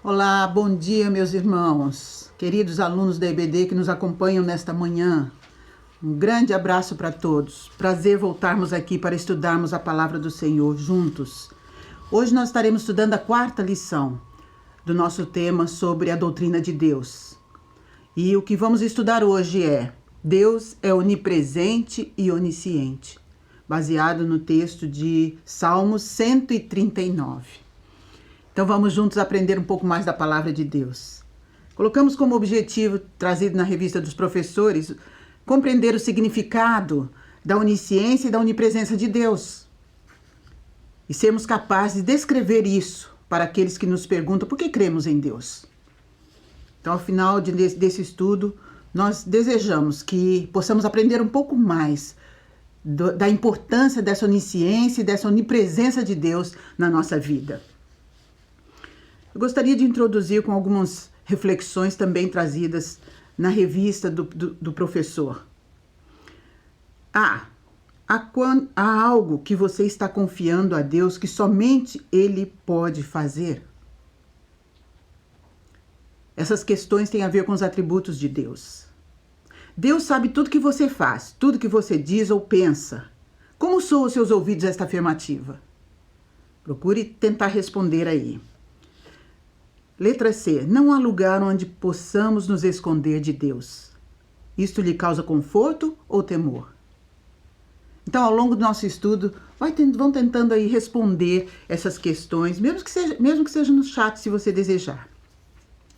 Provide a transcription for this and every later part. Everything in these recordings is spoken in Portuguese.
Olá, bom dia, meus irmãos, queridos alunos da EBD que nos acompanham nesta manhã. Um grande abraço para todos. Prazer voltarmos aqui para estudarmos a palavra do Senhor juntos. Hoje nós estaremos estudando a quarta lição do nosso tema sobre a doutrina de Deus. E o que vamos estudar hoje é: Deus é onipresente e onisciente, baseado no texto de Salmos 139. Então vamos juntos aprender um pouco mais da palavra de Deus. Colocamos como objetivo, trazido na revista dos professores, compreender o significado da onisciência e da onipresença de Deus. E sermos capazes de descrever isso para aqueles que nos perguntam por que cremos em Deus. Então, ao final desse estudo, nós desejamos que possamos aprender um pouco mais da importância dessa onisciência e dessa onipresença de Deus na nossa vida. Eu gostaria de introduzir com algumas reflexões também trazidas na revista do professor. Há algo que você está confiando a Deus que somente Ele pode fazer? Essas questões têm a ver com os atributos de Deus. Deus sabe tudo que você faz, tudo que você diz ou pensa. Como soam os seus ouvidos a esta afirmativa? Procure tentar responder aí. Letra C. Não há lugar onde possamos nos esconder de Deus. Isto lhe causa conforto ou temor? Então, ao longo do nosso estudo, vão tentando aí responder essas questões, mesmo que seja no chat, se você desejar.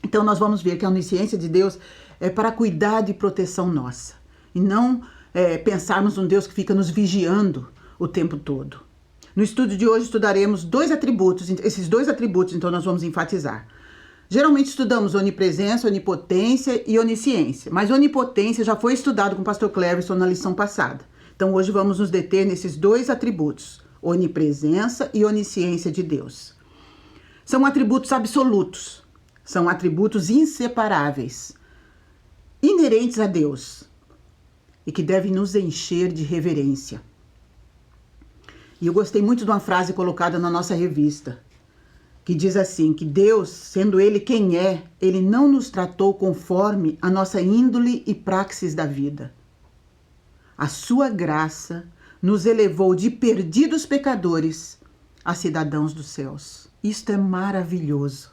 Então, nós vamos ver que a onisciência de Deus é para cuidado e proteção nossa. E não pensarmos num Deus que fica nos vigiando o tempo todo. No estudo de hoje, estudaremos dois atributos. Esses dois atributos, então, nós vamos enfatizar. Geralmente estudamos onipresença, onipotência e onisciência, mas onipotência já foi estudado com o pastor Cleverson na lição passada. Então hoje vamos nos deter nesses dois atributos, onipresença e onisciência de Deus. São atributos absolutos, são atributos inseparáveis, inerentes a Deus e que devem nos encher de reverência. E eu gostei muito de uma frase colocada na nossa revista, que diz assim, que Deus, sendo Ele quem é, Ele não nos tratou conforme a nossa índole e praxis da vida. A sua graça nos elevou de perdidos pecadores a cidadãos dos céus. Isto é maravilhoso,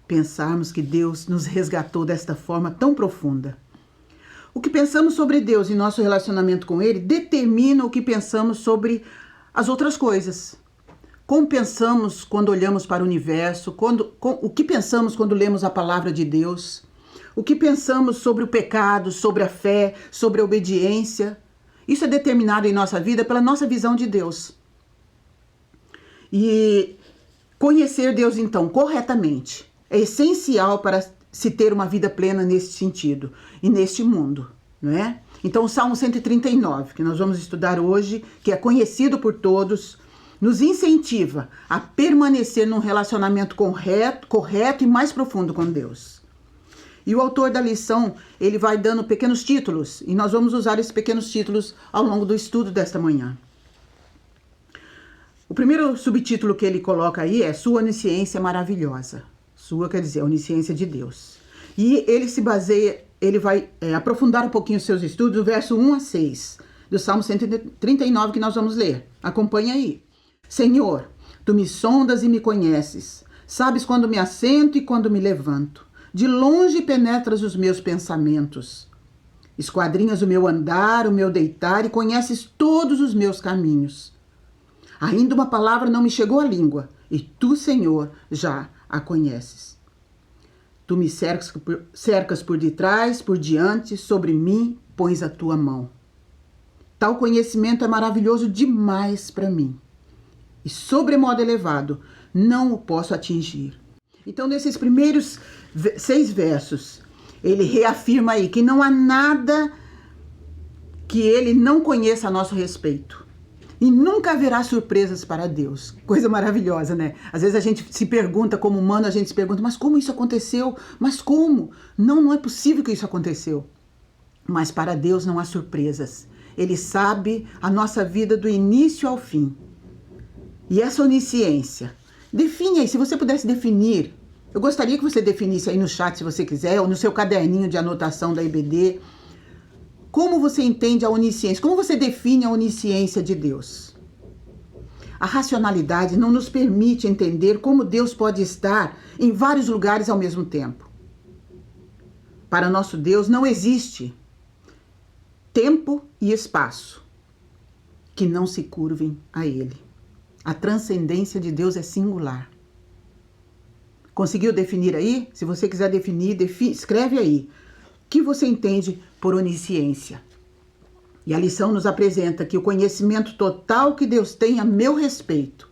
pensarmos que Deus nos resgatou desta forma tão profunda. O que pensamos sobre Deus e nosso relacionamento com Ele determina o que pensamos sobre as outras coisas. Como pensamos quando olhamos para o universo, o que pensamos quando lemos a palavra de Deus, o que pensamos sobre o pecado, sobre a fé, sobre a obediência. Isso é determinado em nossa vida pela nossa visão de Deus. E conhecer Deus, então, corretamente, é essencial para se ter uma vida plena nesse sentido e neste mundo, não é? Então, o Salmo 139, que nós vamos estudar hoje, que é conhecido por todos, nos incentiva a permanecer num relacionamento correto e mais profundo com Deus. E o autor da lição, ele vai dando pequenos títulos, e nós vamos usar esses pequenos títulos ao longo do estudo desta manhã. O primeiro subtítulo que ele coloca aí é Sua onisciência maravilhosa. Sua quer dizer, a onisciência de Deus. E ele se baseia, ele vai aprofundar um pouquinho os seus estudos, do verso 1 a 6, do Salmo 139 que nós vamos ler. Acompanhe aí. Senhor, Tu me sondas e me conheces. Sabes quando me assento e quando me levanto. De longe penetras os meus pensamentos. Esquadrinhas o meu andar, o meu deitar e conheces todos os meus caminhos. Ainda uma palavra não me chegou à língua e Tu, Senhor, já a conheces. Tu me cercas por detrás, por diante, sobre mim pões a Tua mão. Tal conhecimento é maravilhoso demais para mim. E sobremodo elevado, não o posso atingir. Então, nesses primeiros 6 versos, ele reafirma aí que não há nada que ele não conheça a nosso respeito. E nunca haverá surpresas para Deus. Coisa maravilhosa, né? Às vezes a gente se pergunta, como humano, a gente se pergunta, mas como isso aconteceu? Mas como? Não é possível que isso aconteceu. Mas para Deus não há surpresas. Ele sabe a nossa vida do início ao fim. E essa onisciência, define aí, se você pudesse definir Eu gostaria que você definisse aí no chat, se você quiser, ou no seu caderninho de anotação da IBD, como você entende a onisciência, como você define a onisciência de Deus. A racionalidade não nos permite entender como Deus pode estar em vários lugares ao mesmo tempo. Para nosso Deus não existe tempo e espaço que não se curvem a Ele. A transcendência de Deus é singular. Conseguiu definir aí? Se você quiser definir, escreve aí. O que você entende por onisciência? E a lição nos apresenta que o conhecimento total que Deus tem a meu respeito.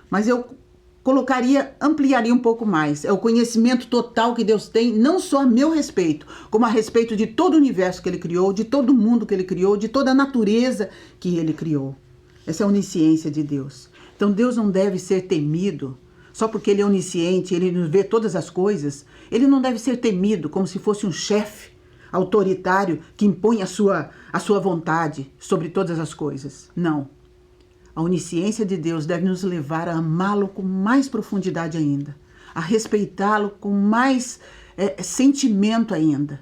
Mas eu ampliaria um pouco mais. É o conhecimento total que Deus tem, não só a meu respeito, como a respeito de todo o universo que Ele criou, de todo o mundo que Ele criou, de toda a natureza que Ele criou. Essa é a onisciência de Deus. Então Deus não deve ser temido só porque Ele é onisciente, Ele vê todas as coisas. Ele não deve ser temido como se fosse um chefe autoritário que impõe a sua vontade sobre todas as coisas. Não. A onisciência de Deus deve nos levar a amá-lo com mais profundidade ainda, a respeitá-lo com mais sentimento ainda,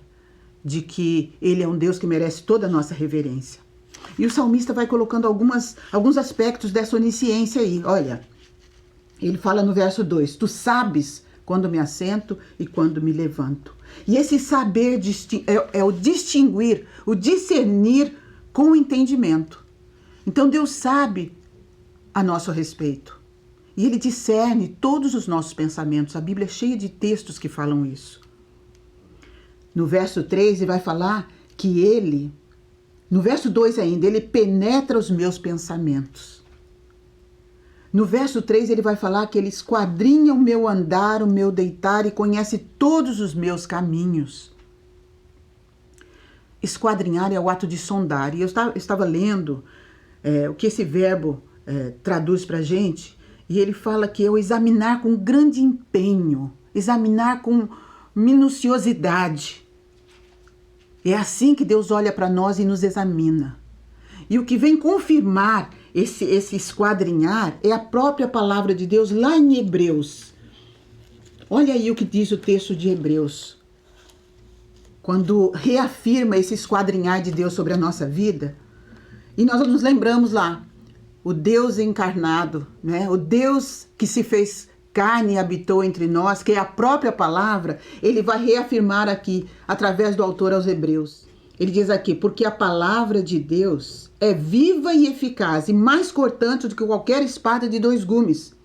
de que Ele é um Deus que merece toda a nossa reverência. E o salmista vai colocando alguns aspectos dessa onisciência aí. Olha, ele fala no verso 2, tu sabes quando me assento e quando me levanto. E esse saber é o distinguir, o discernir com o entendimento. Então Deus sabe a nosso respeito. E Ele discerne todos os nossos pensamentos. A Bíblia é cheia de textos que falam isso. No verso 3 ele vai falar que Ele, no verso 2 ainda, Ele penetra os meus pensamentos. No verso 3 ele vai falar que Ele esquadrinha o meu andar, o meu deitar e conhece todos os meus caminhos. Esquadrinhar é o ato de sondar. E eu estava lendo o que esse verbo traduz para a gente, e ele fala que é o examinar com grande empenho, examinar com minuciosidade. É assim que Deus olha para nós e nos examina. E o que vem confirmar esse esquadrinhar é a própria palavra de Deus lá em Hebreus. Olha aí o que diz o texto de Hebreus. Quando reafirma esse esquadrinhar de Deus sobre a nossa vida, e nós nos lembramos lá, o Deus encarnado, né? O Deus que se fez carne e habitou entre nós, que é a própria palavra, ele vai reafirmar aqui, através do autor aos Hebreus. Ele diz aqui, porque a palavra de Deus é viva e eficaz, e mais cortante do que qualquer espada de 2 gumes,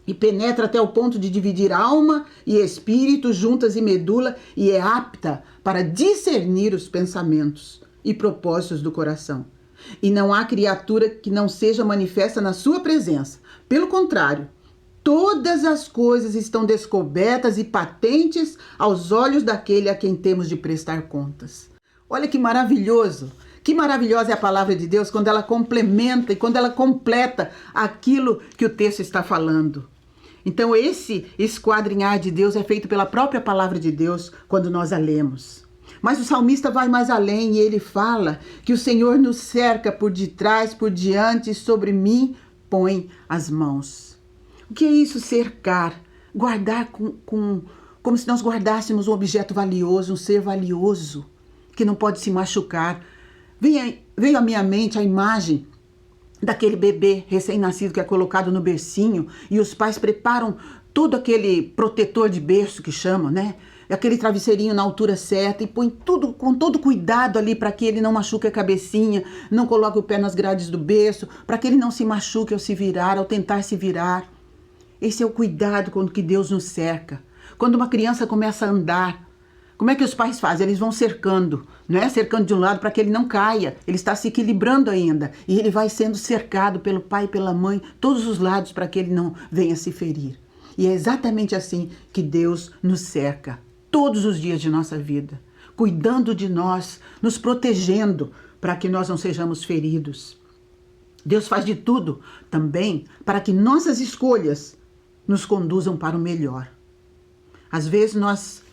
e penetra até o ponto de dividir alma e espírito, juntas e medula, e é apta para discernir os pensamentos e propósitos do coração. E não há criatura que não seja manifesta na sua presença. Pelo contrário, todas as coisas estão descobertas e patentes aos olhos daquele a quem temos de prestar contas. Olha que maravilhoso! Que maravilhosa é a palavra de Deus quando ela complementa e quando ela completa aquilo que o texto está falando. Então esse esquadrinhar de Deus é feito pela própria palavra de Deus quando nós a lemos. Mas o salmista vai mais além e ele fala que o Senhor nos cerca por detrás, por diante, e sobre mim põe as mãos. O que é isso, cercar? Guardar como se nós guardássemos um objeto valioso, um ser valioso, que não pode se machucar. Veio à minha mente a imagem daquele bebê recém-nascido que é colocado no bercinho e os pais preparam todo aquele protetor de berço que chamam, né? Aquele travesseirinho na altura certa e põe tudo com todo cuidado ali para que ele não machuque a cabecinha, não coloque o pé nas grades do berço, para que ele não se machuque ao se virar, ao tentar se virar. Esse é o cuidado com que Deus nos cerca. Quando uma criança começa a andar, como é que os pais fazem? Eles vão cercando, não é? Cercando de um lado para que ele não caia. Ele está se equilibrando ainda e ele vai sendo cercado pelo pai e pela mãe, todos os lados, para que ele não venha se ferir. E é exatamente assim que Deus nos cerca. Todos os dias de nossa vida, cuidando de nós, nos protegendo para que nós não sejamos feridos. Deus faz de tudo também para que nossas escolhas nos conduzam para o melhor. Às vezes nós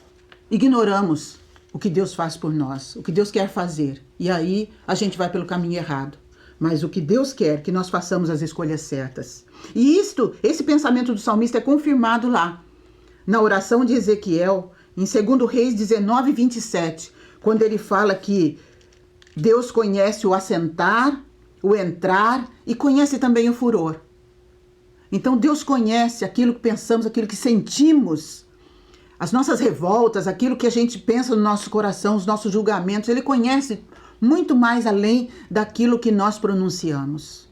ignoramos o que Deus faz por nós, o que Deus quer fazer, e aí a gente vai pelo caminho errado. Mas o que Deus quer, que nós façamos as escolhas certas. E esse pensamento do salmista é confirmado lá. na oração de Ezequiel, em 2 Reis 19, 27, quando ele fala que Deus conhece o assentar, o entrar e conhece também o furor. Então Deus conhece aquilo que pensamos, aquilo que sentimos, as nossas revoltas, aquilo que a gente pensa no nosso coração, os nossos julgamentos. Ele conhece muito mais além daquilo que nós pronunciamos.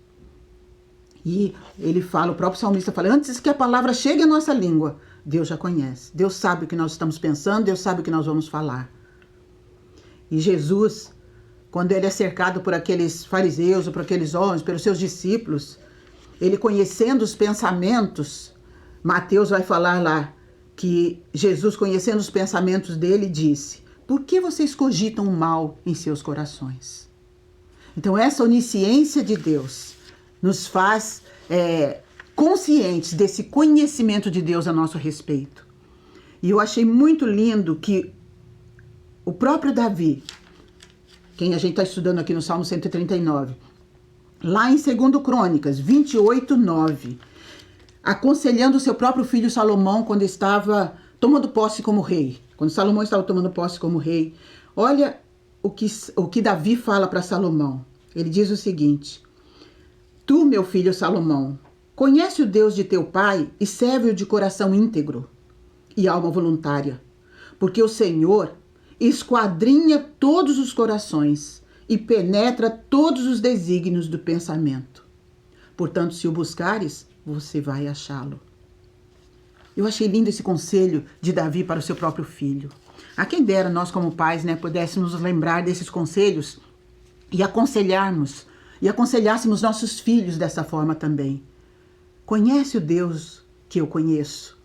E ele fala, o próprio salmista fala, antes que a palavra chegue à nossa língua, Deus já conhece. Deus sabe o que nós estamos pensando, Deus sabe o que nós vamos falar. E Jesus, quando ele é cercado por aqueles fariseus, ou por aqueles homens, pelos seus discípulos, ele conhecendo os pensamentos, Mateus vai falar lá, que Jesus, conhecendo os pensamentos dele, disse, por que vocês cogitam o mal em seus corações? Então essa onisciência de Deus nos faz conscientes desse conhecimento de Deus a nosso respeito. E eu achei muito lindo que o próprio Davi, quem a gente está estudando aqui no Salmo 139, lá em 2 Crônicas 28, 9, aconselhando o seu próprio filho Salomão quando estava tomando posse como rei. Quando Salomão estava tomando posse como rei, olha o que Davi fala para Salomão. Ele diz o seguinte, tu, meu filho Salomão, conhece o Deus de teu pai e serve-o de coração íntegro e alma voluntária, porque o Senhor esquadrinha todos os corações e penetra todos os desígnios do pensamento. Portanto, se o buscares, você vai achá-lo. Eu achei lindo esse conselho de Davi para o seu próprio filho. A quem dera nós como pais, pudéssemos nos lembrar desses conselhos e aconselhássemos nossos filhos dessa forma também. Conhece o Deus que eu conheço?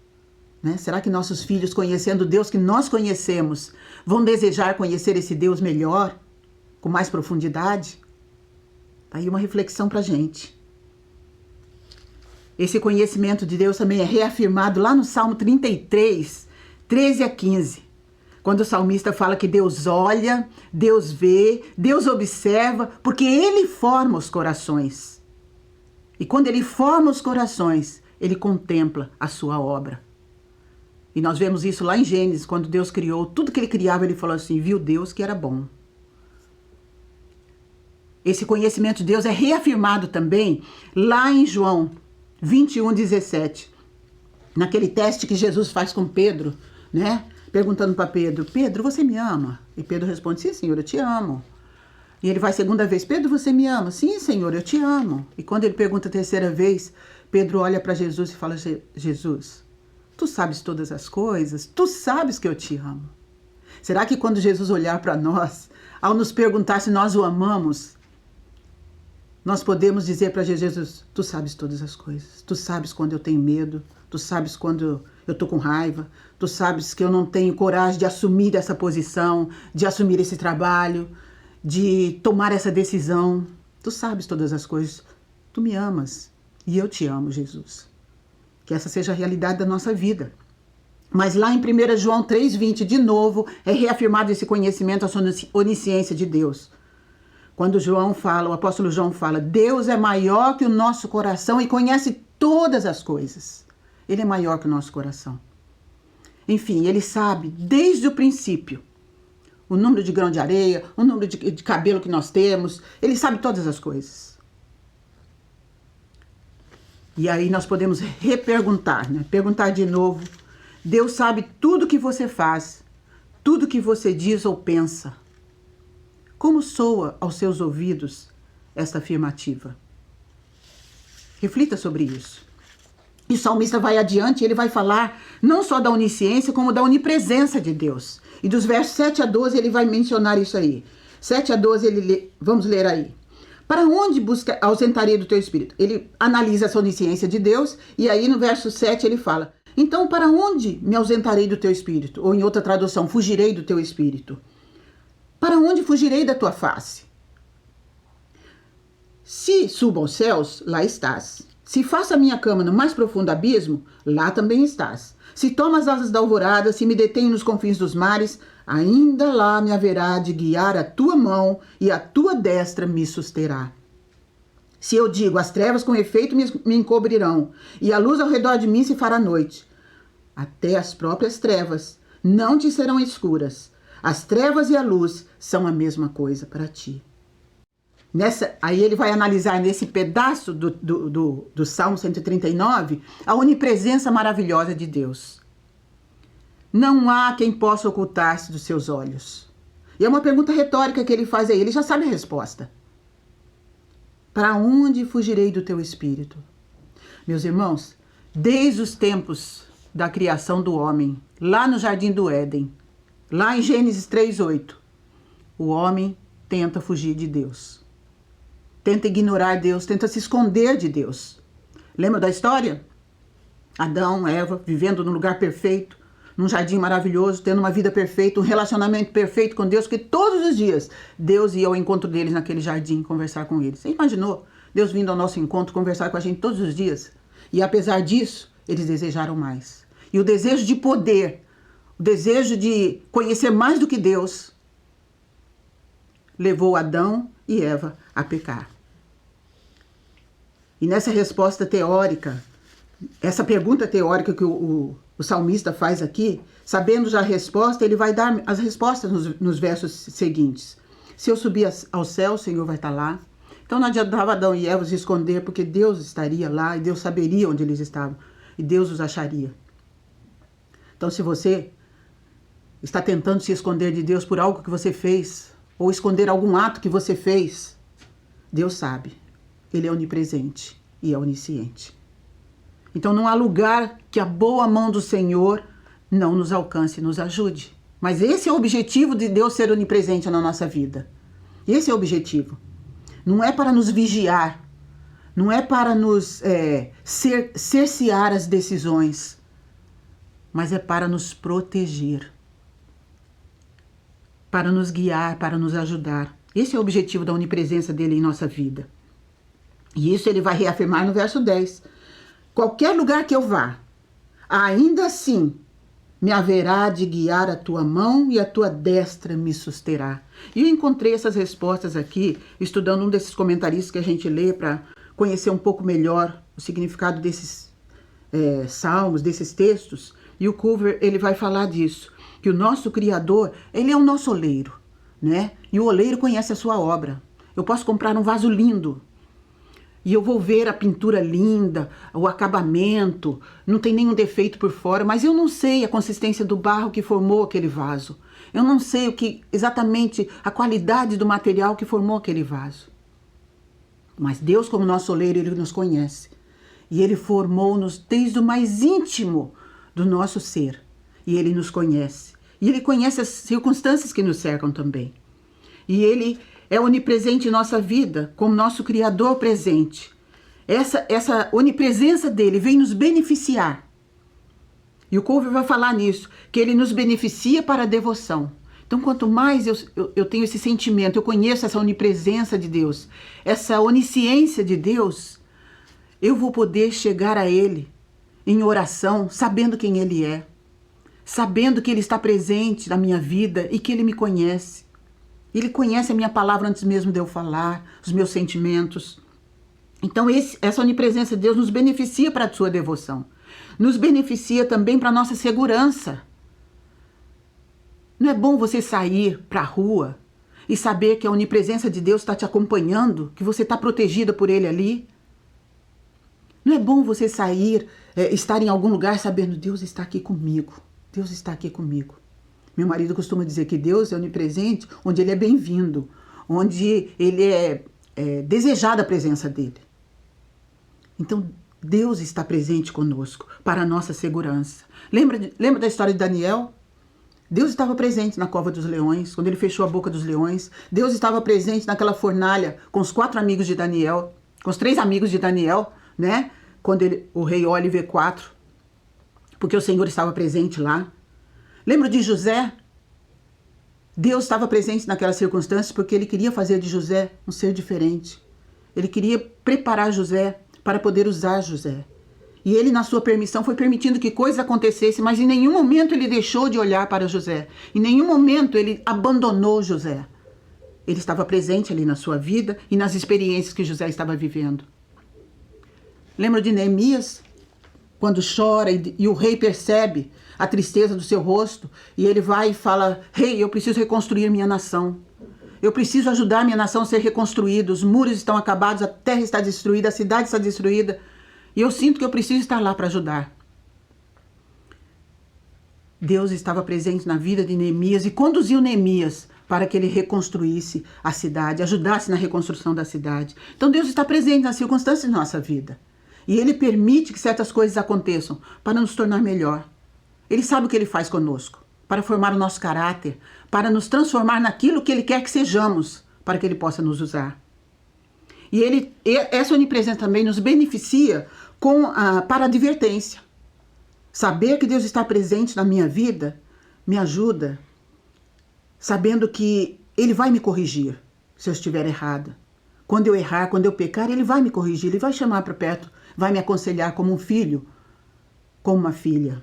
Será que nossos filhos, conhecendo o Deus que nós conhecemos, vão desejar conhecer esse Deus melhor, com mais profundidade? Tá aí uma reflexão para a gente. Esse conhecimento de Deus também é reafirmado lá no Salmo 33, 13 a 15. Quando o salmista fala que Deus olha, Deus vê, Deus observa, porque Ele forma os corações. E quando Ele forma os corações, Ele contempla a sua obra. E nós vemos isso lá em Gênesis, quando Deus criou tudo que Ele criava, Ele falou assim, viu Deus que era bom. Esse conhecimento de Deus é reafirmado também lá em João 21, 17. Naquele teste que Jesus faz com Pedro, perguntando para Pedro, Pedro, você me ama? E Pedro responde, sim, Senhor, eu te amo. E ele vai segunda vez, Pedro, você me ama? Sim, Senhor, eu te amo. E quando ele pergunta a terceira vez, Pedro olha para Jesus e fala, Jesus, tu sabes todas as coisas, tu sabes que eu te amo. Será que quando Jesus olhar para nós, ao nos perguntar se nós o amamos, nós podemos dizer para Jesus, tu sabes todas as coisas, tu sabes quando eu tenho medo, tu sabes quando eu tô com raiva, tu sabes que eu não tenho coragem de assumir essa posição, de assumir esse trabalho, de tomar essa decisão. Tu sabes todas as coisas, tu me amas e eu te amo, Jesus. Que essa seja a realidade da nossa vida. Mas lá em 1 João 3,20, de novo, é reafirmado esse conhecimento, essa onisciência de Deus. Quando o apóstolo João fala, Deus é maior que o nosso coração e conhece todas as coisas. Ele é maior que o nosso coração. Enfim, ele sabe desde o princípio o número de grão de areia, o número de cabelo que nós temos. Ele sabe todas as coisas. E aí nós podemos reperguntar, perguntar de novo. Deus sabe tudo que você faz, tudo que você diz ou pensa. Como soa aos seus ouvidos esta afirmativa? Reflita sobre isso. E o salmista vai adiante, ele vai falar não só da onisciência, como da onipresença de Deus. E dos versos 7 a 12 ele vai mencionar isso aí. 7 a 12, vamos ler aí. Para onde ausentarei do teu espírito? Ele analisa essa onisciência de Deus, e aí no verso 7 ele fala, então para onde me ausentarei do teu espírito? Ou em outra tradução, fugirei do teu espírito. Para onde fugirei da tua face? Se subo aos céus, lá estás. Se faço a minha cama no mais profundo abismo, lá também estás. Se tomo as asas da alvorada, se me detenho nos confins dos mares, ainda lá me haverá de guiar a tua mão e a tua destra me susterá. Se eu digo, as trevas com efeito me encobrirão, e a luz ao redor de mim se fará noite. Até as próprias trevas não te serão escuras. As trevas e a luz são a mesma coisa para ti. Aí ele vai analisar nesse pedaço do Salmo 139 a onipresença maravilhosa de Deus. Não há quem possa ocultar-se dos seus olhos. E é uma pergunta retórica que ele faz aí, ele já sabe a resposta. Para onde fugirei do teu espírito? Meus irmãos, desde os tempos da criação do homem, lá no Jardim do Éden, lá em Gênesis 3:8, o homem tenta fugir de Deus. Tenta ignorar Deus, tenta se esconder de Deus. Lembra da história? Adão, Eva, vivendo num lugar perfeito, num jardim maravilhoso, tendo uma vida perfeita, um relacionamento perfeito com Deus, que todos os dias Deus ia ao encontro deles naquele jardim, conversar com eles. Você imaginou Deus vindo ao nosso encontro, conversar com a gente todos os dias? E apesar disso, eles desejaram mais. E o desejo de poder, o desejo de conhecer mais do que Deus, levou Adão e Eva a pecar. E nessa resposta teórica, essa pergunta teórica que o salmista faz aqui, sabendo já a resposta, ele vai dar as respostas nos versos seguintes. Se eu subir ao céu, o Senhor vai estar lá. Então não adiantava Adão e Eva se esconder, porque Deus estaria lá e Deus saberia onde eles estavam. E Deus os acharia. Então se você está tentando se esconder de Deus por algo que você fez, ou esconder algum ato que você fez, Deus sabe. Ele é onipresente e é onisciente. Então não há lugar que a boa mão do Senhor não nos alcance e nos ajude. Mas esse é o objetivo de Deus ser onipresente na nossa vida. Esse é o objetivo. Não é para nos vigiar, não é para nos cercear as decisões, mas é para nos proteger, para nos guiar, para nos ajudar. Esse é o objetivo da onipresença dele em nossa vida. E isso ele vai reafirmar no verso 10. Qualquer lugar que eu vá, ainda assim me haverá de guiar a tua mão e a tua destra me susterá. E eu encontrei essas respostas aqui, estudando um desses comentaristas que a gente lê para conhecer um pouco melhor o significado desses salmos, desses textos. E o Cover, ele vai falar disso, que o nosso Criador, ele é o nosso oleiro, né? E o oleiro conhece a sua obra. Eu posso comprar um vaso lindo, e eu vou ver a pintura linda, o acabamento, não tem nenhum defeito por fora, mas eu não sei a consistência do barro que formou aquele vaso. Eu não sei exatamente a qualidade do material que formou aquele vaso. Mas Deus, como nosso oleiro, Ele nos conhece. E Ele formou-nos desde o mais íntimo do nosso ser. E Ele nos conhece. E Ele conhece as circunstâncias que nos cercam também. E Ele é onipresente em nossa vida, como nosso Criador presente. Essa onipresença dele vem nos beneficiar. E o Cover vai falar nisso, que ele nos beneficia para a devoção. Então, quanto mais eu tenho esse sentimento, eu conheço essa onipresença de Deus, essa onisciência de Deus, eu vou poder chegar a Ele em oração, sabendo quem Ele é, sabendo que Ele está presente na minha vida e que Ele me conhece. Ele conhece a minha palavra antes mesmo de eu falar, os meus sentimentos. Então essa onipresença de Deus nos beneficia para a sua devoção. Nos beneficia também para a nossa segurança. Não é bom você sair para a rua e saber que a onipresença de Deus está te acompanhando, que você está protegida por Ele ali? Não é bom você sair, estar em algum lugar sabendo, Deus está aqui comigo, Deus está aqui comigo. Meu marido costuma dizer que Deus é onipresente onde Ele é bem-vindo, onde Ele é desejada a presença dEle. Então, Deus está presente conosco para a nossa segurança. Lembra da história de Daniel? Deus estava presente na cova dos leões, quando Ele fechou a boca dos leões. Deus estava presente naquela fornalha com os 4 amigos de Daniel, com os 3 amigos de Daniel, né? Quando o rei olha e vê 4, porque o Senhor estava presente lá. Lembra de José? Deus estava presente naquelas circunstâncias porque Ele queria fazer de José um ser diferente. Ele queria preparar José para poder usar José. E Ele, na sua permissão, foi permitindo que coisas acontecessem, mas em nenhum momento Ele deixou de olhar para José. Em nenhum momento Ele abandonou José. Ele estava presente ali na sua vida e nas experiências que José estava vivendo. Lembra de Neemias? quando chora e o rei percebe a tristeza do seu rosto, e ele vai e fala: rei, eu preciso reconstruir minha nação. Eu preciso ajudar minha nação a ser reconstruída. Os muros estão acabados, a terra está destruída, a cidade está destruída. E eu sinto que eu preciso estar lá para ajudar. Deus estava presente na vida de Neemias e conduziu Neemias para que ele reconstruísse a cidade, ajudasse na reconstrução da cidade. Então Deus está presente nas circunstâncias de nossa vida. E Ele permite que certas coisas aconteçam para nos tornar melhor. Ele sabe o que Ele faz conosco, para formar o nosso caráter, para nos transformar naquilo que Ele quer que sejamos, para que Ele possa nos usar. E essa onipresença também nos beneficia para a advertência. Saber que Deus está presente na minha vida me ajuda, sabendo que Ele vai me corrigir se eu estiver errada. Quando eu errar, quando eu pecar, Ele vai me corrigir, Ele vai chamar para perto, vai me aconselhar como um filho, como uma filha.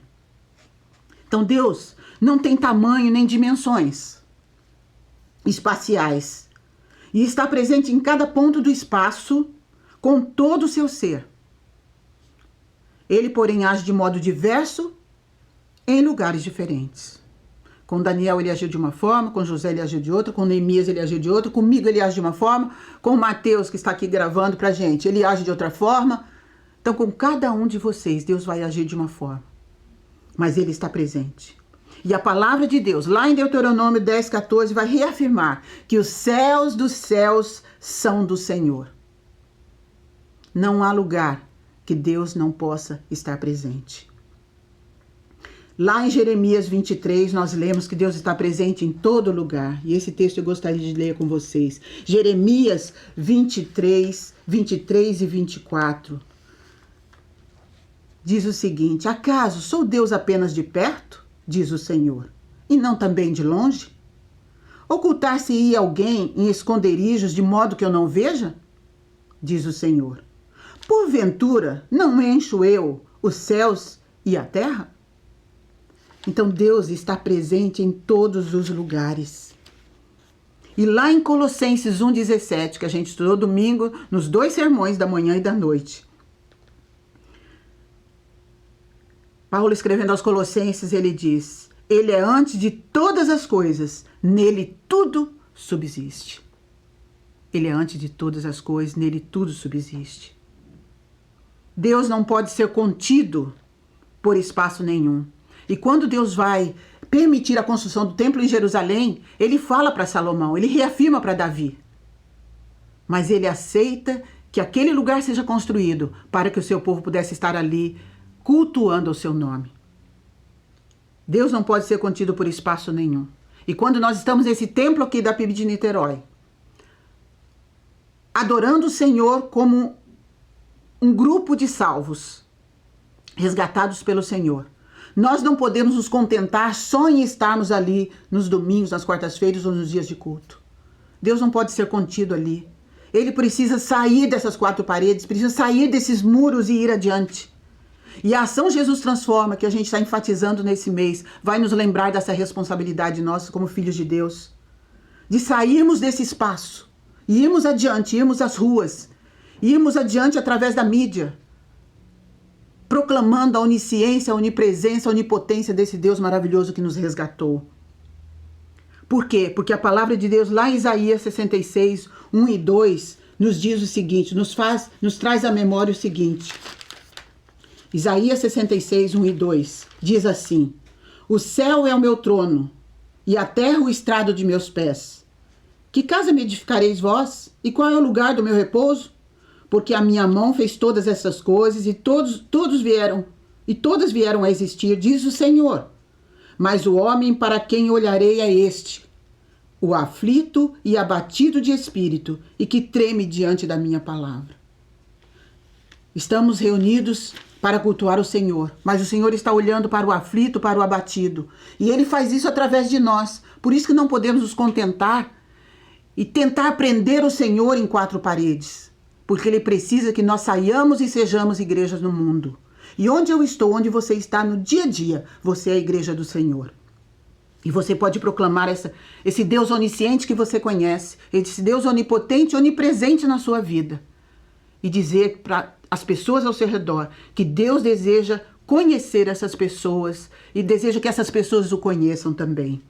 Então Deus não tem tamanho nem dimensões espaciais e está presente em cada ponto do espaço com todo o seu ser. Ele, porém, age de modo diverso em lugares diferentes. Com Daniel ele agiu de uma forma, com José ele agiu de outra, com Neemias ele agiu de outra, comigo ele age de uma forma, com Mateus que está aqui gravando pra gente, ele age de outra forma. Então com cada um de vocês Deus vai agir de uma forma, mas Ele está presente. E a palavra de Deus, lá em Deuteronômio 10:14, vai reafirmar que os céus dos céus são do Senhor. Não há lugar que Deus não possa estar presente. Lá em Jeremias 23, nós lemos que Deus está presente em todo lugar. E esse texto eu gostaria de ler com vocês. Jeremias 23 e 24. Diz o seguinte: acaso sou Deus apenas de perto, diz o Senhor, e não também de longe? Ocultar-se-ia alguém em esconderijos de modo que eu não veja? Diz o Senhor. Porventura não encho eu os céus e a terra? Então Deus está presente em todos os lugares. E lá em Colossenses 1:17, que a gente estudou domingo, nos 2 sermões da manhã e da noite, Paulo escrevendo aos Colossenses, ele diz: Ele é antes de todas as coisas, nele tudo subsiste. Ele é antes de todas as coisas, nele tudo subsiste. Deus não pode ser contido por espaço nenhum. E quando Deus vai permitir a construção do templo em Jerusalém, ele fala para Salomão, ele reafirma para Davi. Mas ele aceita que aquele lugar seja construído para que o seu povo pudesse estar ali cultuando o seu nome. Deus não pode ser contido por espaço nenhum. E quando nós estamos nesse templo aqui da PIB de Niterói, adorando o Senhor como um grupo de salvos, resgatados pelo Senhor, nós não podemos nos contentar só em estarmos ali nos domingos, nas quartas-feiras ou nos dias de culto. Deus não pode ser contido ali. Ele precisa sair dessas 4 paredes, precisa sair desses muros e ir adiante. E a ação Jesus Transforma, que a gente está enfatizando nesse mês, vai nos lembrar dessa responsabilidade nossa como filhos de Deus, de sairmos desse espaço, e irmos adiante, irmos às ruas, irmos adiante através da mídia, proclamando a onisciência, a onipresença, a onipotência desse Deus maravilhoso que nos resgatou. Por quê? Porque a palavra de Deus lá em Isaías 66, 1 e 2, nos diz o seguinte, nos traz à memória o seguinte. Isaías 66, 1 e 2, diz assim: O céu é o meu trono, e a terra o estrado de meus pés. Que casa me edificareis vós? E qual é o lugar do meu repouso? Porque a minha mão fez todas essas coisas, e todas vieram a existir, diz o Senhor. Mas o homem para quem olharei é este, o aflito e abatido de espírito, e que treme diante da minha palavra. Estamos reunidos para cultuar o Senhor, mas o Senhor está olhando para o aflito, para o abatido, e Ele faz isso através de nós. Por isso que não podemos nos contentar e tentar prender o Senhor em 4 paredes, porque Ele precisa que nós saiamos e sejamos igrejas no mundo. E onde eu estou, onde você está no dia a dia, você é a igreja do Senhor. E você pode proclamar esse Deus onisciente que você conhece, esse Deus onipotente, onipresente na sua vida, e dizer para as pessoas ao seu redor que Deus deseja conhecer essas pessoas e deseja que essas pessoas o conheçam também.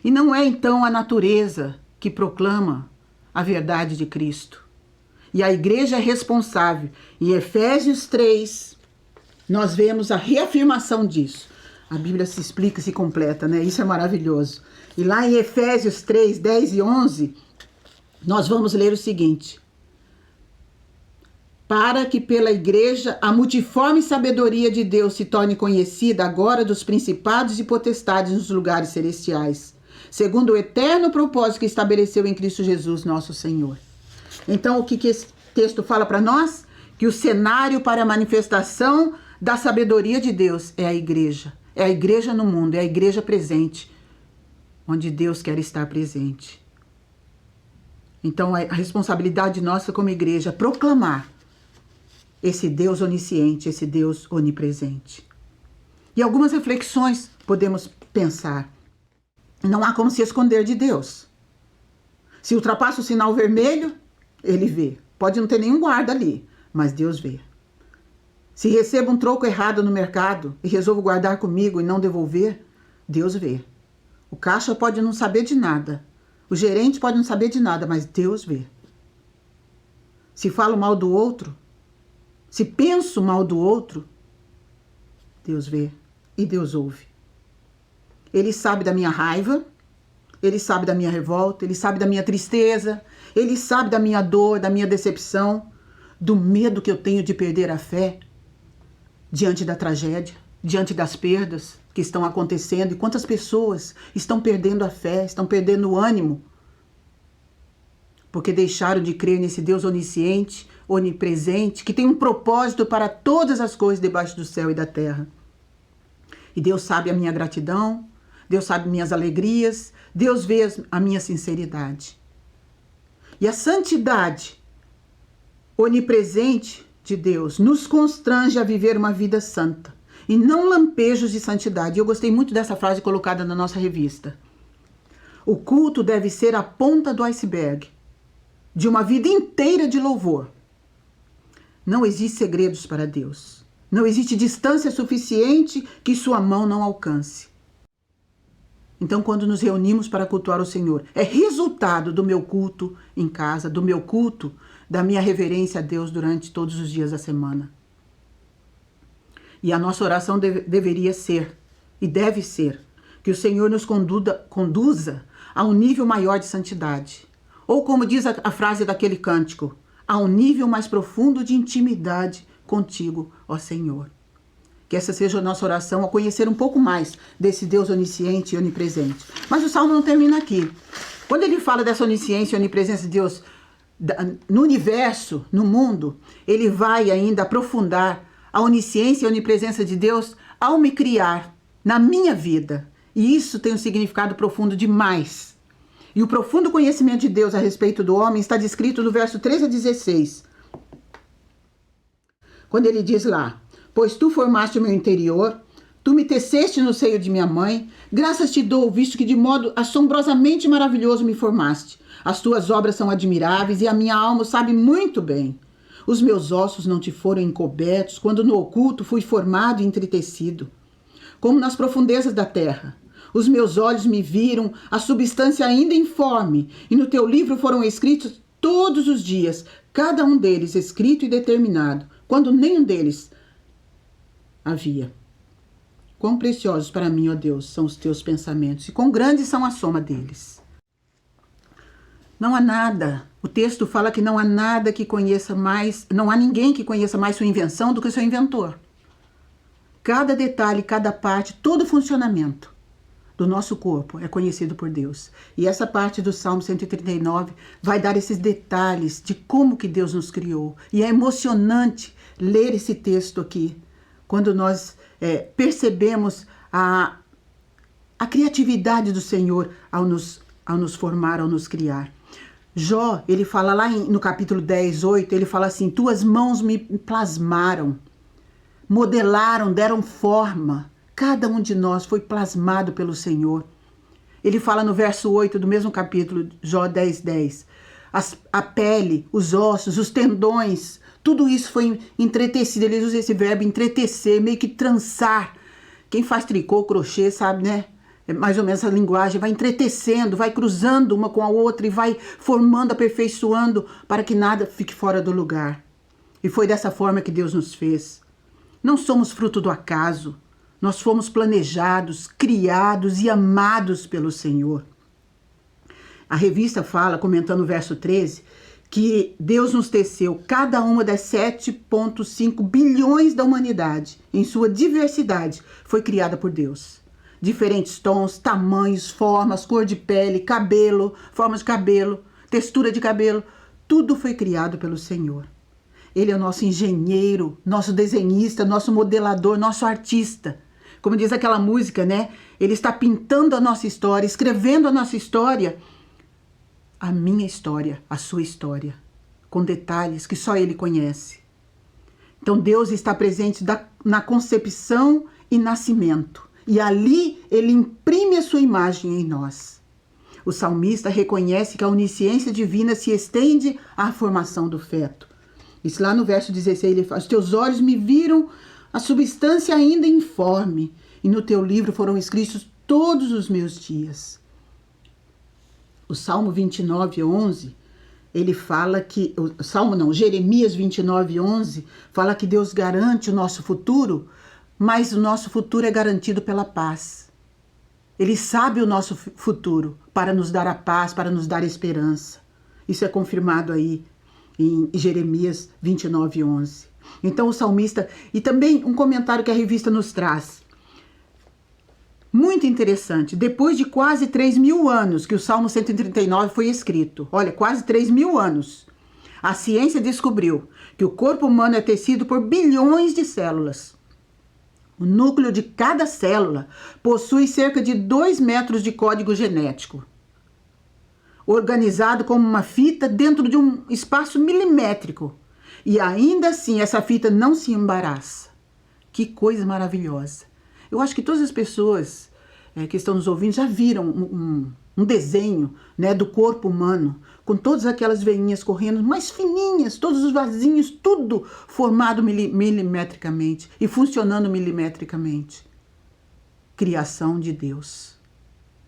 E não é então a natureza que proclama a verdade de Cristo. E a igreja é responsável. Em Efésios 3, nós vemos a reafirmação disso. A Bíblia se explica, se completa, né? Isso é maravilhoso. E lá em Efésios 3, 10 e 11, nós vamos ler o seguinte: para que pela igreja a multiforme sabedoria de Deus se torne conhecida agora dos principados e potestades nos lugares celestiais, segundo o eterno propósito que estabeleceu em Cristo Jesus, nosso Senhor. Então, o que esse texto fala para nós? Que o cenário para a manifestação da sabedoria de Deus é a igreja. É a igreja no mundo, é a igreja presente, onde Deus quer estar presente. Então, a responsabilidade nossa como igreja é proclamar esse Deus onisciente, esse Deus onipresente. E algumas reflexões podemos pensar. Não há como se esconder de Deus. Se ultrapassa o sinal vermelho, ele vê. Pode não ter nenhum guarda ali, mas Deus vê. Se recebo um troco errado no mercado e resolvo guardar comigo e não devolver, Deus vê. O caixa pode não saber de nada. O gerente pode não saber de nada, mas Deus vê. Se falo mal do outro, se penso mal do outro, Deus vê e Deus ouve. Ele sabe da minha raiva, Ele sabe da minha revolta, Ele sabe da minha tristeza, Ele sabe da minha dor, da minha decepção, do medo que eu tenho de perder a fé diante da tragédia, diante das perdas que estão acontecendo. E quantas pessoas estão perdendo a fé, estão perdendo o ânimo, porque deixaram de crer nesse Deus onisciente, onipresente, que tem um propósito para todas as coisas debaixo do céu e da terra. E Deus sabe a minha gratidão, Deus sabe minhas alegrias, Deus vê a minha sinceridade. E a santidade onipresente de Deus nos constrange a viver uma vida santa e não lampejos de santidade. Eu gostei muito dessa frase colocada na nossa revista. O culto deve ser a ponta do iceberg de uma vida inteira de louvor. Não existe segredos para Deus. Não existe distância suficiente que sua mão não alcance. Então, quando nos reunimos para cultuar o Senhor, é resultado do meu culto em casa, do meu culto, da minha reverência a Deus durante todos os dias da semana. E a nossa oração deveria ser, e deve ser, que o Senhor nos conduza a um nível maior de santidade. Ou como diz a frase daquele cântico, a um nível mais profundo de intimidade contigo, ó Senhor. Que essa seja a nossa oração, a conhecer um pouco mais desse Deus onisciente e onipresente. Mas o Salmo não termina aqui. Quando ele fala dessa onisciência e onipresença de Deus no universo, no mundo, ele vai ainda aprofundar a onisciência e a onipresença de Deus ao me criar na minha vida. E isso tem um significado profundo demais. E o profundo conhecimento de Deus a respeito do homem está descrito no verso 13 a 16. Quando ele diz lá: pois tu formaste o meu interior, tu me teceste no seio de minha mãe, graças te dou, visto que de modo assombrosamente maravilhoso me formaste. As tuas obras são admiráveis e a minha alma sabe muito bem. Os meus ossos não te foram encobertos, quando no oculto fui formado e entretecido, como nas profundezas da terra. Os meus olhos me viram a substância ainda informe, e no teu livro foram escritos todos os dias, cada um deles escrito e determinado, quando nenhum deles havia. Quão preciosos para mim, ó Deus, são os teus pensamentos, e quão grandes são a soma deles. Não há nada, o texto fala que não há nada que conheça mais, não há ninguém que conheça mais sua invenção do que o seu inventor. Cada detalhe, cada parte, todo o funcionamento do nosso corpo é conhecido por Deus. E essa parte do Salmo 139 vai dar esses detalhes de como que Deus nos criou. E é emocionante ler esse texto aqui, quando nós percebemos a criatividade do Senhor ao nos formar, ao nos criar. Jó, ele fala lá no capítulo 10, 8, ele fala assim: tuas mãos me plasmaram, modelaram, deram forma. Cada um de nós foi plasmado pelo Senhor. Ele fala no verso 8 do mesmo capítulo, Jó 10, 10. A pele, os ossos, os tendões, Tudo isso foi entretecido. Ele usa esse verbo entretecer, meio que trançar. Quem faz tricô, crochê, sabe, né? É mais ou menos essa linguagem. Vai entretecendo, vai cruzando uma com a outra e vai formando, aperfeiçoando para que nada fique fora do lugar. E foi dessa forma que Deus nos fez. Não somos fruto do acaso. Nós fomos planejados, criados e amados pelo Senhor. A revista fala, comentando o verso 13, que Deus nos teceu cada uma das 7,5 bilhões da humanidade, em sua diversidade, foi criada por Deus. Diferentes tons, tamanhos, formas, cor de pele, cabelo, formas de cabelo, textura de cabelo, tudo foi criado pelo Senhor. Ele é o nosso engenheiro, nosso desenhista, nosso modelador, nosso artista. Como diz aquela música, né? Ele está pintando a nossa história, escrevendo a nossa história, a minha história, a sua história, com detalhes que só Ele conhece. Então Deus está presente na concepção e nascimento, e ali Ele imprime a sua imagem em nós. O salmista reconhece que a onisciência divina se estende à formação do feto. Isso lá no verso 16 ele fala: os teus olhos me viram a substância ainda informe, e no teu livro foram escritos todos os meus dias. O Salmo 29:11, ele fala que, Jeremias 29:11, fala que Deus garante o nosso futuro, mas o nosso futuro é garantido pela paz. Ele sabe o nosso futuro para nos dar a paz, para nos dar esperança. Isso é confirmado aí em Jeremias 29:11. Então o salmista, e também um comentário que a revista nos traz, muito interessante. Depois de quase 3.000 anos que o Salmo 139 foi escrito, olha, quase 3.000 anos, a ciência descobriu que o corpo humano é tecido por bilhões de células. O núcleo de cada célula possui cerca de 2 metros de código genético, organizado como uma fita dentro de um espaço milimétrico. E ainda assim, essa fita não se embaraça. Que coisa maravilhosa. Eu acho que todas as pessoas que estão nos ouvindo já viram um desenho, né, do corpo humano, com todas aquelas veinhas correndo, mais fininhas, todos os vasinhos, tudo formado milimetricamente e funcionando milimetricamente. Criação de Deus.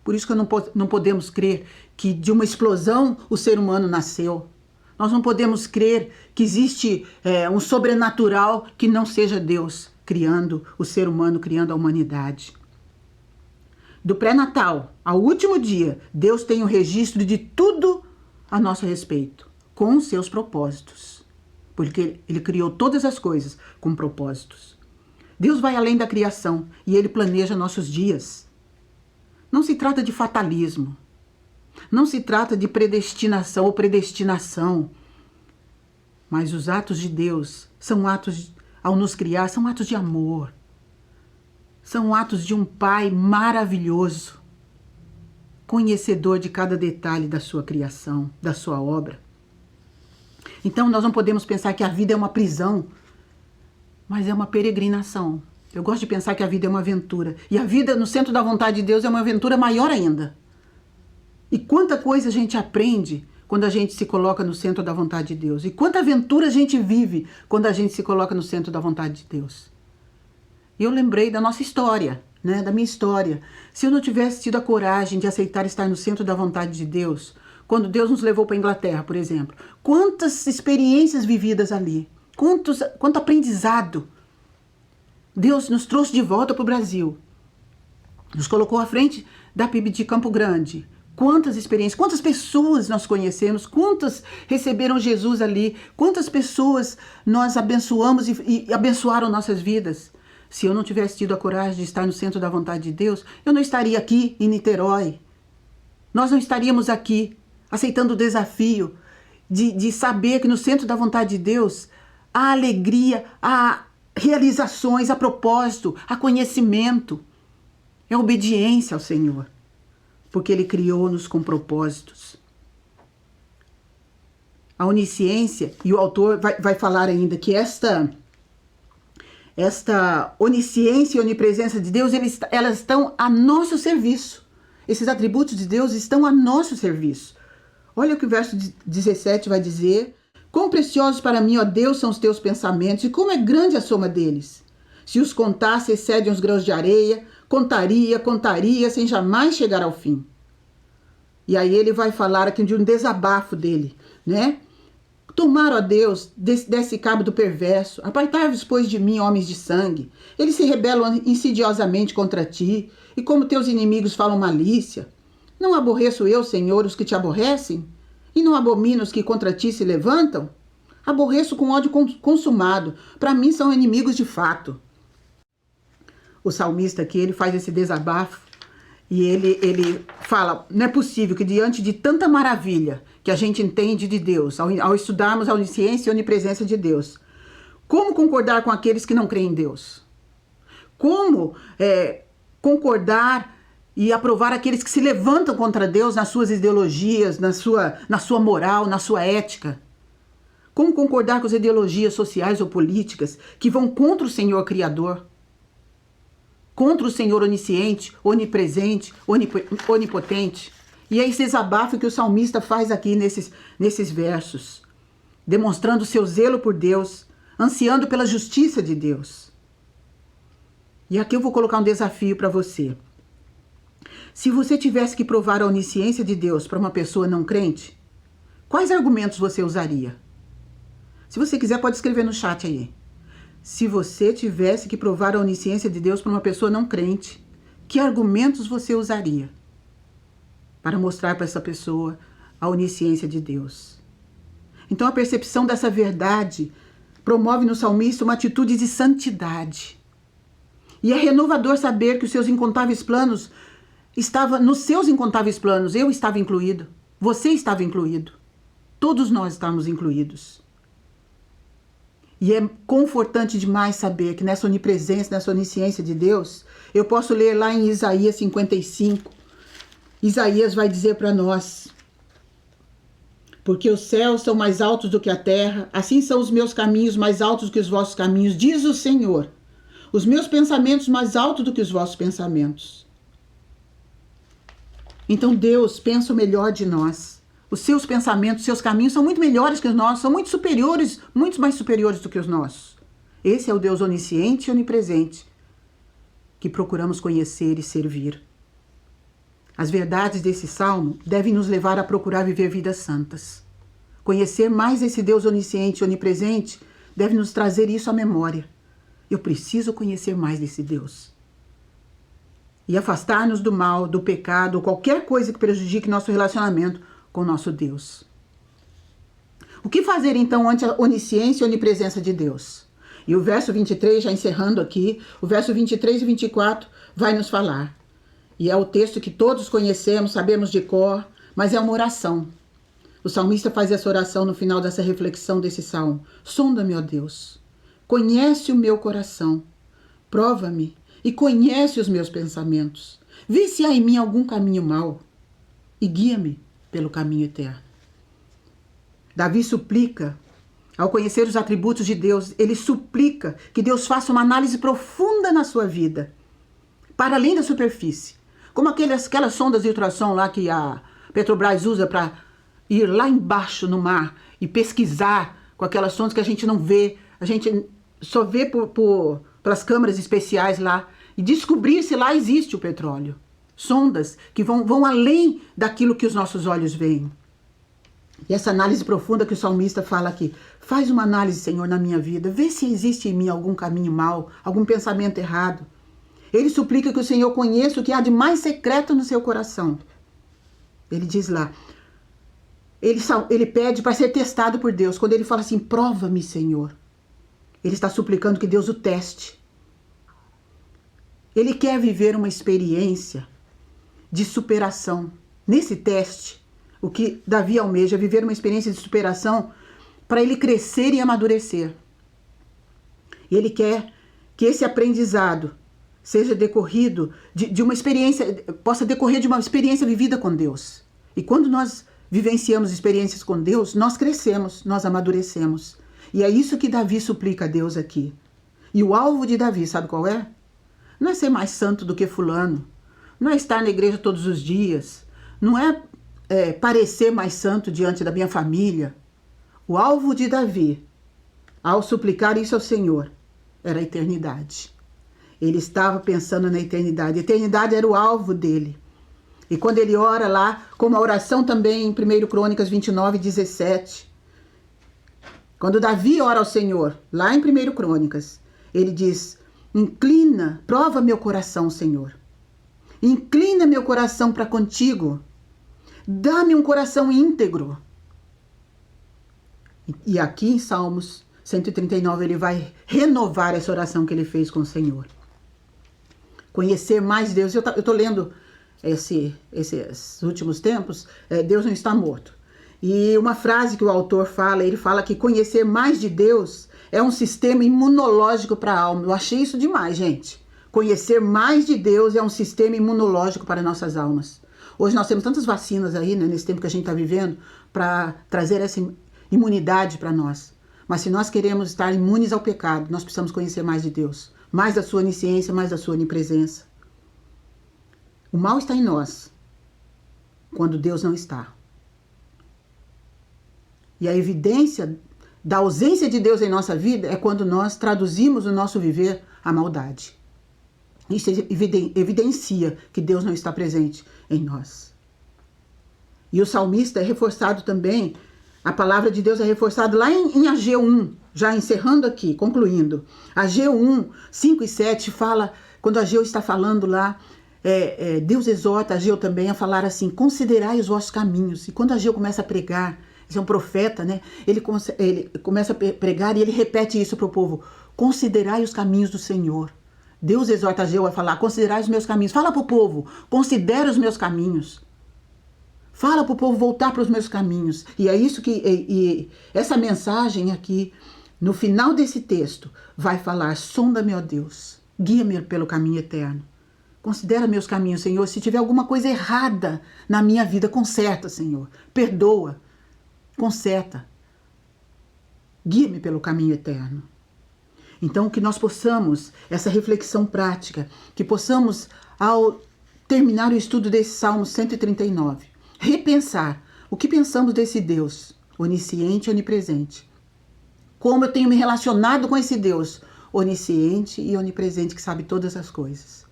Por isso que não podemos crer que de uma explosão o ser humano nasceu. Nós não podemos crer que existe um sobrenatural que não seja Deus criando o ser humano, criando a humanidade. Do pré-natal ao último dia, Deus tem um registro de tudo a nosso respeito, com os seus propósitos. Porque Ele criou todas as coisas com propósitos. Deus vai além da criação e Ele planeja nossos dias. Não se trata de fatalismo. Não se trata de predestinação ou predestinação. Mas os atos de Deus são atos, ao nos criar, são atos de amor. São atos de um Pai maravilhoso, conhecedor de cada detalhe da sua criação, da sua obra. Então nós não podemos pensar que a vida é uma prisão, mas é uma peregrinação. Eu gosto de pensar que a vida é uma aventura. E a vida no centro da vontade de Deus é uma aventura maior ainda. E quanta coisa a gente aprende quando a gente se coloca no centro da vontade de Deus. E quanta aventura a gente vive quando a gente se coloca no centro da vontade de Deus. E eu lembrei da nossa história, né? Da minha história. Se eu não tivesse tido a coragem de aceitar estar no centro da vontade de Deus, quando Deus nos levou para a Inglaterra, por exemplo, quantas experiências vividas ali, quanto aprendizado. Deus nos trouxe de volta para o Brasil, nos colocou à frente da PIB de Campo Grande. Quantas experiências, quantas pessoas nós conhecemos, quantas receberam Jesus ali, quantas pessoas nós abençoamos e abençoaram nossas vidas. Se eu não tivesse tido a coragem de estar no centro da vontade de Deus, eu não estaria aqui em Niterói. Nós não estaríamos aqui aceitando o desafio de saber que no centro da vontade de Deus há alegria, há realizações, há propósito, há conhecimento. É obediência ao Senhor, porque Ele criou-nos com propósitos. A onisciência, e o autor vai falar ainda que esta onisciência e onipresença de Deus, elas estão a nosso serviço. Esses atributos de Deus estão a nosso serviço. Olha o que o verso 17 vai dizer: Quão preciosos para mim, ó Deus, são os teus pensamentos, e como é grande a soma deles. Se os contasse, excedem os grãos de areia, contaria, sem jamais chegar ao fim. E aí ele vai falar aqui de um desabafo dele, né? Tomar, ó Deus, desse cabo do perverso, apartai-vos, pois, de mim, homens de sangue. Eles se rebelam insidiosamente contra ti, e como teus inimigos falam malícia. Não aborreço eu, Senhor, os que te aborrecem? E não abomino os que contra ti se levantam? Aborreço com ódio consumado, para mim são inimigos de fato. O salmista aqui, ele faz esse desabafo, e ele fala, não é possível que diante de tanta maravilha que a gente entende de Deus, ao estudarmos a onisciência e a onipresença de Deus, como concordar com aqueles que não creem em Deus? Como concordar e aprovar aqueles que se levantam contra Deus nas suas ideologias, na sua moral, na sua ética? Como concordar com as ideologias sociais ou políticas que vão contra o Senhor Criador? Contra o Senhor onisciente, onipresente, onipotente. E é esse desabafo que o salmista faz aqui nesses versos, demonstrando seu zelo por Deus, ansiando pela justiça de Deus. E aqui eu vou colocar um desafio para você. Se você tivesse que provar a onisciência de Deus para uma pessoa não crente, quais argumentos você usaria? Se você quiser, pode escrever no chat aí. Se você tivesse que provar a onisciência de Deus para uma pessoa não crente, que argumentos você usaria para mostrar para essa pessoa a onisciência de Deus? Então a percepção dessa verdade promove no salmista uma atitude de santidade. E é renovador saber que os seus incontáveis planos nos seus incontáveis planos, eu estava incluído, você estava incluído, todos nós estávamos incluídos. E é confortante demais saber que nessa onipresença, nessa onisciência de Deus, eu posso ler lá em Isaías 55. Isaías vai dizer para nós: porque os céus são mais altos do que a terra, assim são os meus caminhos mais altos do que os vossos caminhos, diz o Senhor. Os meus pensamentos mais altos do que os vossos pensamentos. Então Deus pensa o melhor de nós. Os seus pensamentos, os seus caminhos são muito melhores que os nossos, são muito superiores, muito mais superiores do que os nossos. Esse é o Deus onisciente e onipresente que procuramos conhecer e servir. As verdades desse salmo devem nos levar a procurar viver vidas santas. Conhecer mais esse Deus onisciente e onipresente deve nos trazer isso à memória. Eu preciso conhecer mais desse Deus. E afastar-nos do mal, do pecado, ou qualquer coisa que prejudique nosso relacionamento com nosso Deus. O que fazer então ante a onisciência e onipresença de Deus? E o verso 23, já encerrando aqui, o verso 23 e 24 vai nos falar. E é o texto que todos conhecemos, sabemos de cor, mas é uma oração. O salmista faz essa oração no final dessa reflexão desse salmo. Sonda-me, ó Deus, conhece o meu coração, prova-me e conhece os meus pensamentos. Vê se há em mim algum caminho mau e guia-me pelo caminho eterno. Davi suplica, ao conhecer os atributos de Deus, ele suplica que Deus faça uma análise profunda na sua vida, para além da superfície. Como aquelas sondas de ultrassom lá que a Petrobras usa para ir lá embaixo no mar e pesquisar com aquelas sondas que a gente não vê, a gente só vê pelas câmeras especiais lá, e descobrir se lá existe o petróleo. Sondas que vão além daquilo que os nossos olhos veem. E essa análise profunda que o salmista fala aqui, faz uma análise, Senhor, na minha vida, vê se existe em mim algum caminho mau, algum pensamento errado. Ele suplica que o Senhor conheça o que há de mais secreto no seu coração. Ele diz lá, ele pede para ser testado por Deus. Quando ele fala assim, prova-me, Senhor, ele está suplicando que Deus o teste. Ele quer viver uma experiência de superação. Nesse teste, o que Davi almeja é viver uma experiência de superação para ele crescer e amadurecer. E ele quer que esse aprendizado seja decorrido de uma experiência, possa decorrer de uma experiência vivida com Deus. E quando nós vivenciamos experiências com Deus, nós crescemos, nós amadurecemos. E é isso que Davi suplica a Deus aqui. E o alvo de Davi, sabe qual é? Não é ser mais santo do que fulano. Não é estar na igreja todos os dias. Não é parecer mais santo diante da minha família. O alvo de Davi, ao suplicar isso ao Senhor, era a eternidade. Ele estava pensando na eternidade. A eternidade era o alvo dele. E quando ele ora lá, como a oração também em 1 Crônicas 29, 17. Quando Davi ora ao Senhor, lá em 1 Crônicas, ele diz: inclina, prova meu coração, Senhor. Inclina meu coração para contigo. Dá-me um coração íntegro. E aqui em Salmos 139 ele vai renovar essa oração que ele fez com o Senhor. Conhecer mais Deus. Eu estou lendo esses últimos tempos, Deus não está morto. E uma frase que o autor fala, ele fala que conhecer mais de Deus é um sistema imunológico para a alma. Eu achei isso demais, gente. Conhecer mais de Deus é um sistema imunológico para nossas almas. Hoje nós temos tantas vacinas aí, né, nesse tempo que a gente está vivendo, para trazer essa imunidade para nós. Mas se nós queremos estar imunes ao pecado, nós precisamos conhecer mais de Deus. Mais da sua onisciência, mais da sua onipresença. O mal está em nós, quando Deus não está. E a evidência da ausência de Deus em nossa vida é quando nós traduzimos o nosso viver à maldade. Isso evidencia que Deus não está presente em nós. E o salmista é reforçado também, a palavra de Deus é reforçada lá em Ageu 1, já encerrando aqui, concluindo. Ageu 1, 5 e 7 fala, quando Ageu está falando lá, Deus exorta Ageu também a falar assim: considerai os vossos caminhos. E quando Ageu começa a pregar, ele é um profeta, né? Ele começa a pregar e ele repete isso para o povo: considerai os caminhos do Senhor. Deus exorta Ageu a falar: considerai os meus caminhos. Fala para o povo: considera os meus caminhos. Fala para o povo voltar para os meus caminhos. E é isso que essa mensagem aqui, no final desse texto, vai falar: sonda-me, ó Deus, guia-me pelo caminho eterno. Considera meus caminhos, Senhor. Se tiver alguma coisa errada na minha vida, conserta, Senhor. Perdoa. Conserta. Guia-me pelo caminho eterno. Então, que nós possamos, essa reflexão prática, que possamos, ao terminar o estudo desse Salmo 139, repensar o que pensamos desse Deus onisciente e onipresente. Como eu tenho me relacionado com esse Deus onisciente e onipresente que sabe todas as coisas.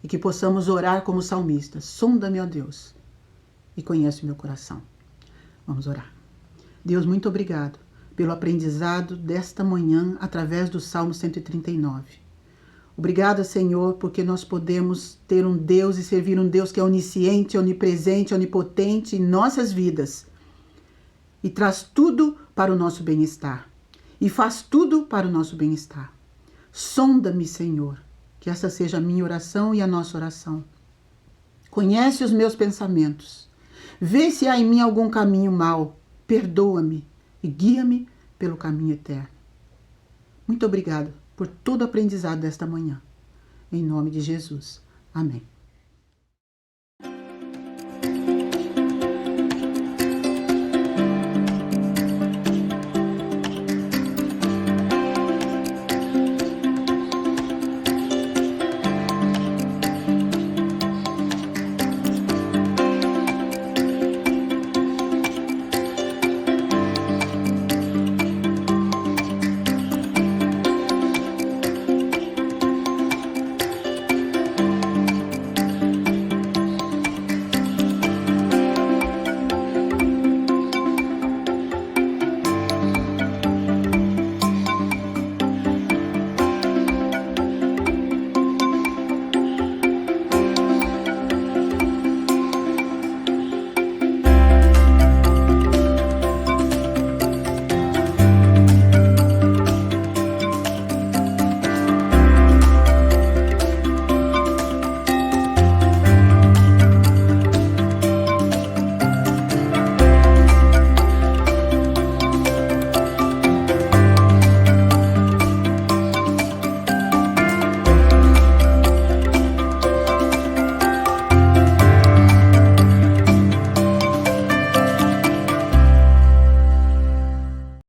E que possamos orar como salmistas: sonda-me, ó Deus, e conhece o meu coração. Vamos orar. Deus, muito obrigado pelo aprendizado desta manhã através do Salmo 139. Obrigada, Senhor, porque nós podemos ter um Deus e servir um Deus que é onisciente, onipresente, onipotente em nossas vidas. E traz tudo para o nosso bem-estar. E faz tudo para o nosso bem-estar. Sonda-me, Senhor, que essa seja a minha oração e a nossa oração. Conhece os meus pensamentos. Vê se há em mim algum caminho mau. Perdoa-me e guia-me pelo caminho eterno. Muito obrigada por todo o aprendizado desta manhã. Em nome de Jesus. Amém.